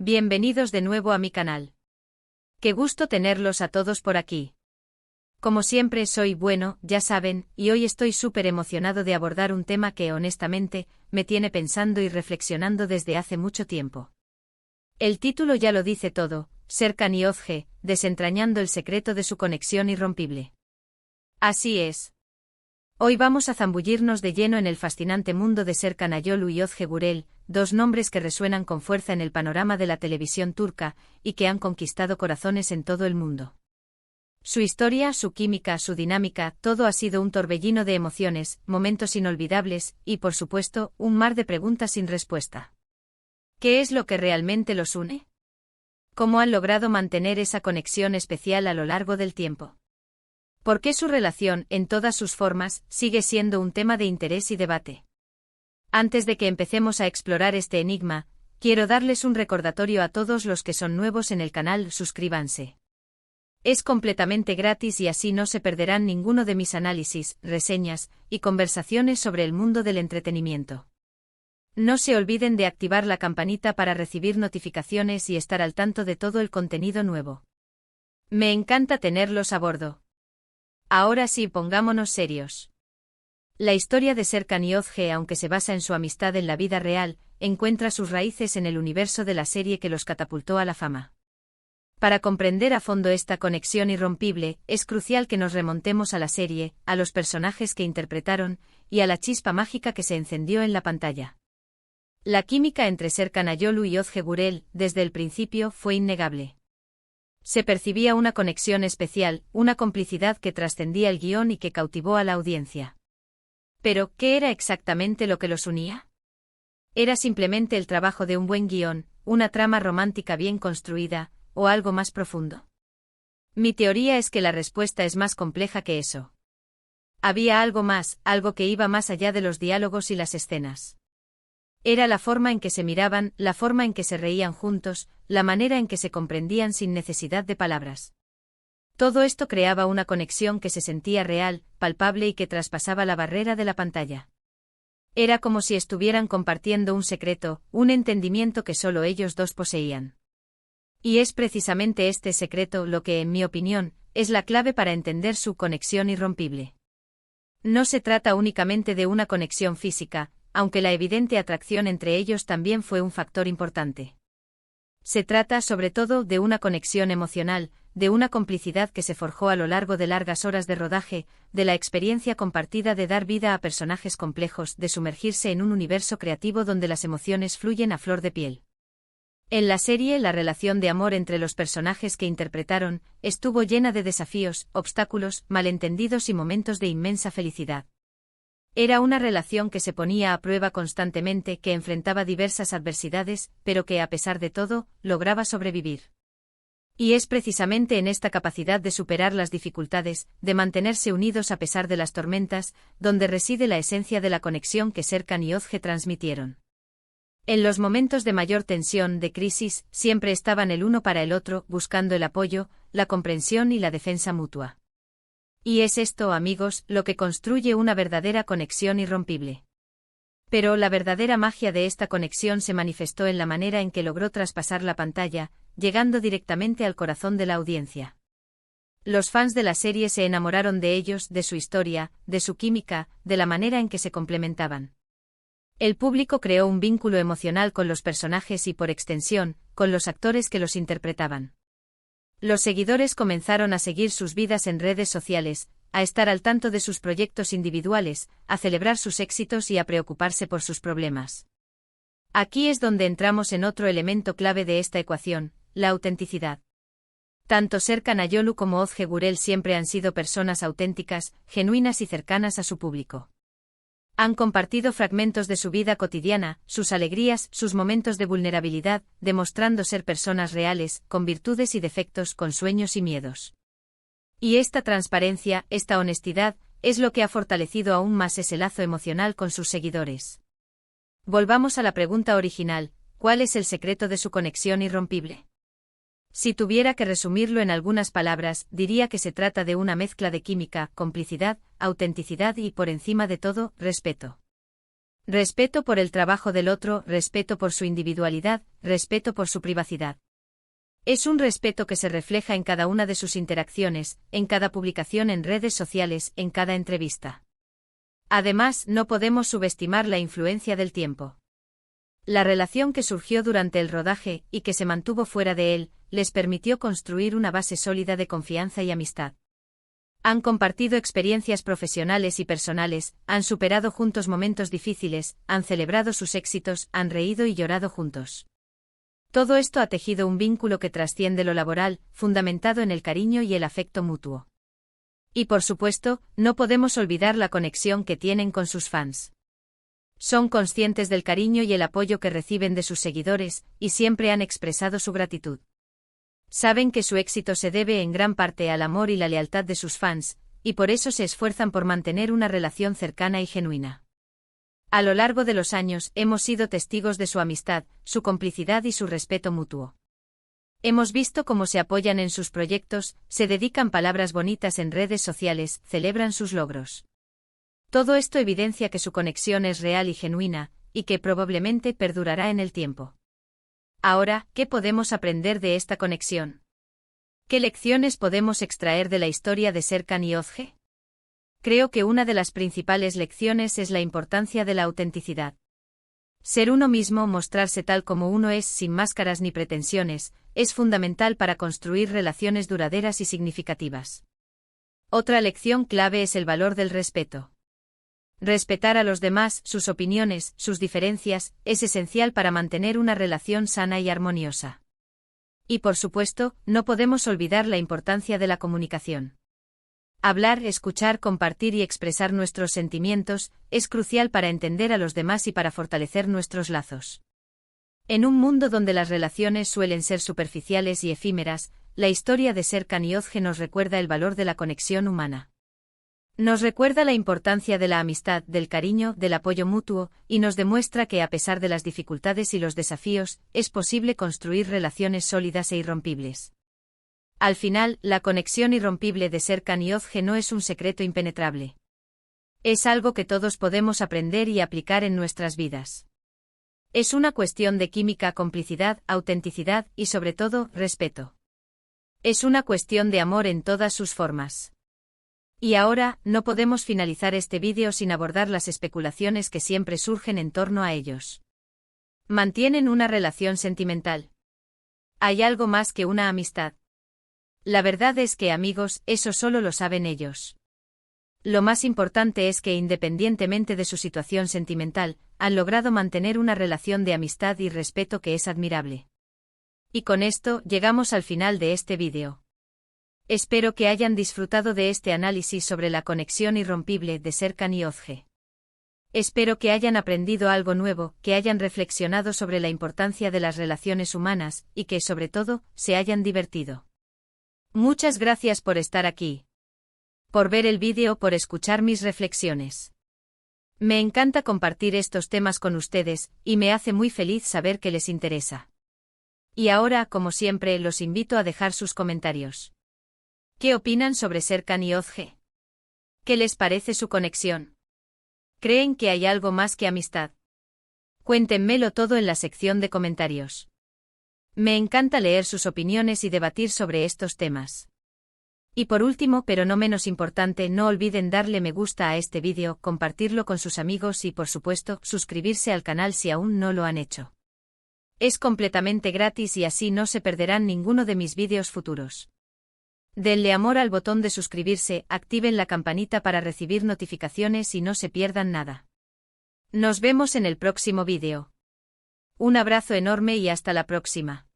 Bienvenidos de nuevo a mi canal. Qué gusto tenerlos a todos por aquí. Como siempre soy bueno, ya saben, y hoy estoy súper emocionado de abordar un tema que honestamente me tiene pensando y reflexionando desde hace mucho tiempo. El título ya lo dice todo, Serkan y Özge, desentrañando el secreto de su conexión irrompible. Así es. Hoy vamos a zambullirnos de lleno en el fascinante mundo de Serkan Ayolu y Özge Gürel, dos nombres que resuenan con fuerza en el panorama de la televisión turca y que han conquistado corazones en todo el mundo. Su historia, su química, su dinámica, todo ha sido un torbellino de emociones, momentos inolvidables y, por supuesto, un mar de preguntas sin respuesta. ¿Qué es lo que realmente los une? ¿Cómo han logrado mantener esa conexión especial a lo largo del tiempo? ¿Por qué su relación, en todas sus formas, sigue siendo un tema de interés y debate? Antes de que empecemos a explorar este enigma, quiero darles un recordatorio a todos los que son nuevos en el canal: suscríbanse. Es completamente gratis y así no se perderán ninguno de mis análisis, reseñas y conversaciones sobre el mundo del entretenimiento. No se olviden de activar la campanita para recibir notificaciones y estar al tanto de todo el contenido nuevo. Me encanta tenerlos a bordo. Ahora sí, pongámonos serios. La historia de Serkan y Özge, aunque se basa en su amistad en la vida real, encuentra sus raíces en el universo de la serie que los catapultó a la fama. Para comprender a fondo esta conexión irrompible, es crucial que nos remontemos a la serie, a los personajes que interpretaron, y a la chispa mágica que se encendió en la pantalla. La química entre Serkan Ayolu y Özge Gürel, desde el principio, fue innegable. Se percibía una conexión especial, una complicidad que trascendía el guión y que cautivó a la audiencia. Pero, ¿qué era exactamente lo que los unía? ¿Era simplemente el trabajo de un buen guión, una trama romántica bien construida, o algo más profundo? Mi teoría es que la respuesta es más compleja que eso. Había algo más, algo que iba más allá de los diálogos y las escenas. Era la forma en que se miraban, la forma en que se reían juntos, la manera en que se comprendían sin necesidad de palabras. Todo esto creaba una conexión que se sentía real, palpable y que traspasaba la barrera de la pantalla. Era como si estuvieran compartiendo un secreto, un entendimiento que solo ellos dos poseían. Y es precisamente este secreto lo que, en mi opinión, es la clave para entender su conexión irrompible. No se trata únicamente de una conexión física, aunque la evidente atracción entre ellos también fue un factor importante. Se trata, sobre todo, de una conexión emocional, de una complicidad que se forjó a lo largo de largas horas de rodaje, de la experiencia compartida de dar vida a personajes complejos, de sumergirse en un universo creativo donde las emociones fluyen a flor de piel. En la serie, la relación de amor entre los personajes que interpretaron estuvo llena de desafíos, obstáculos, malentendidos y momentos de inmensa felicidad. Era una relación que se ponía a prueba constantemente, que enfrentaba diversas adversidades, pero que, a pesar de todo, lograba sobrevivir. Y es precisamente en esta capacidad de superar las dificultades, de mantenerse unidos a pesar de las tormentas, donde reside la esencia de la conexión que Serkan y Özge transmitieron. En los momentos de mayor tensión, de crisis, siempre estaban el uno para el otro, buscando el apoyo, la comprensión y la defensa mutua. Y es esto, amigos, lo que construye una verdadera conexión irrompible. Pero la verdadera magia de esta conexión se manifestó en la manera en que logró traspasar la pantalla, llegando directamente al corazón de la audiencia. Los fans de la serie se enamoraron de ellos, de su historia, de su química, de la manera en que se complementaban. El público creó un vínculo emocional con los personajes y, por extensión, con los actores que los interpretaban. Los seguidores comenzaron a seguir sus vidas en redes sociales, a estar al tanto de sus proyectos individuales, a celebrar sus éxitos y a preocuparse por sus problemas. Aquí es donde entramos en otro elemento clave de esta ecuación, la autenticidad. Tanto Serkan Ayolu como Özge Gürel siempre han sido personas auténticas, genuinas y cercanas a su público. Han compartido fragmentos de su vida cotidiana, sus alegrías, sus momentos de vulnerabilidad, demostrando ser personas reales, con virtudes y defectos, con sueños y miedos. Y esta transparencia, esta honestidad, es lo que ha fortalecido aún más ese lazo emocional con sus seguidores. Volvamos a la pregunta original: ¿cuál es el secreto de su conexión irrompible? Si tuviera que resumirlo en algunas palabras, diría que se trata de una mezcla de química, complicidad, autenticidad y, por encima de todo, respeto. Respeto por el trabajo del otro, respeto por su individualidad, respeto por su privacidad. Es un respeto que se refleja en cada una de sus interacciones, en cada publicación en redes sociales, en cada entrevista. Además, no podemos subestimar la influencia del tiempo. La relación que surgió durante el rodaje, y que se mantuvo fuera de él, les permitió construir una base sólida de confianza y amistad. Han compartido experiencias profesionales y personales, han superado juntos momentos difíciles, han celebrado sus éxitos, han reído y llorado juntos. Todo esto ha tejido un vínculo que trasciende lo laboral, fundamentado en el cariño y el afecto mutuo. Y por supuesto, no podemos olvidar la conexión que tienen con sus fans. Son conscientes del cariño y el apoyo que reciben de sus seguidores, y siempre han expresado su gratitud. Saben que su éxito se debe en gran parte al amor y la lealtad de sus fans, y por eso se esfuerzan por mantener una relación cercana y genuina. A lo largo de los años hemos sido testigos de su amistad, su complicidad y su respeto mutuo. Hemos visto cómo se apoyan en sus proyectos, se dedican palabras bonitas en redes sociales, celebran sus logros. Todo esto evidencia que su conexión es real y genuina, y que probablemente perdurará en el tiempo. Ahora, ¿qué podemos aprender de esta conexión? ¿Qué lecciones podemos extraer de la historia de Serkan y Özge? Creo que una de las principales lecciones es la importancia de la autenticidad. Ser uno mismo, mostrarse tal como uno es sin máscaras ni pretensiones, es fundamental para construir relaciones duraderas y significativas. Otra lección clave es el valor del respeto. Respetar a los demás, sus opiniones, sus diferencias, es esencial para mantener una relación sana y armoniosa. Y por supuesto, no podemos olvidar la importancia de la comunicación. Hablar, escuchar, compartir y expresar nuestros sentimientos, es crucial para entender a los demás y para fortalecer nuestros lazos. En un mundo donde las relaciones suelen ser superficiales y efímeras, la historia de Serkan y Özge nos recuerda el valor de la conexión humana. Nos recuerda la importancia de la amistad, del cariño, del apoyo mutuo, y nos demuestra que a pesar de las dificultades y los desafíos, es posible construir relaciones sólidas e irrompibles. Al final, la conexión irrompible de Serkan y Özge no es un secreto impenetrable. Es algo que todos podemos aprender y aplicar en nuestras vidas. Es una cuestión de química, complicidad, autenticidad y sobre todo, respeto. Es una cuestión de amor en todas sus formas. Y ahora, no podemos finalizar este vídeo sin abordar las especulaciones que siempre surgen en torno a ellos. ¿Mantienen una relación sentimental? ¿Hay algo más que una amistad? La verdad es que, amigos, eso solo lo saben ellos. Lo más importante es que, independientemente de su situación sentimental, han logrado mantener una relación de amistad y respeto que es admirable. Y con esto, llegamos al final de este vídeo. Espero que hayan disfrutado de este análisis sobre la conexión irrompible de Serkan y Özge. Espero que hayan aprendido algo nuevo, que hayan reflexionado sobre la importancia de las relaciones humanas, y que, sobre todo, se hayan divertido. Muchas gracias por estar aquí. Por ver el vídeo, por escuchar mis reflexiones. Me encanta compartir estos temas con ustedes, y me hace muy feliz saber que les interesa. Y ahora, como siempre, los invito a dejar sus comentarios. ¿Qué opinan sobre Serkan y Özge? ¿Qué les parece su conexión? ¿Creen que hay algo más que amistad? Cuéntenmelo todo en la sección de comentarios. Me encanta leer sus opiniones y debatir sobre estos temas. Y por último, pero no menos importante, no olviden darle me gusta a este vídeo, compartirlo con sus amigos y, por supuesto, suscribirse al canal si aún no lo han hecho. Es completamente gratis y así no se perderán ninguno de mis vídeos futuros. Denle amor al botón de suscribirse, activen la campanita para recibir notificaciones y no se pierdan nada. Nos vemos en el próximo vídeo. Un abrazo enorme y hasta la próxima.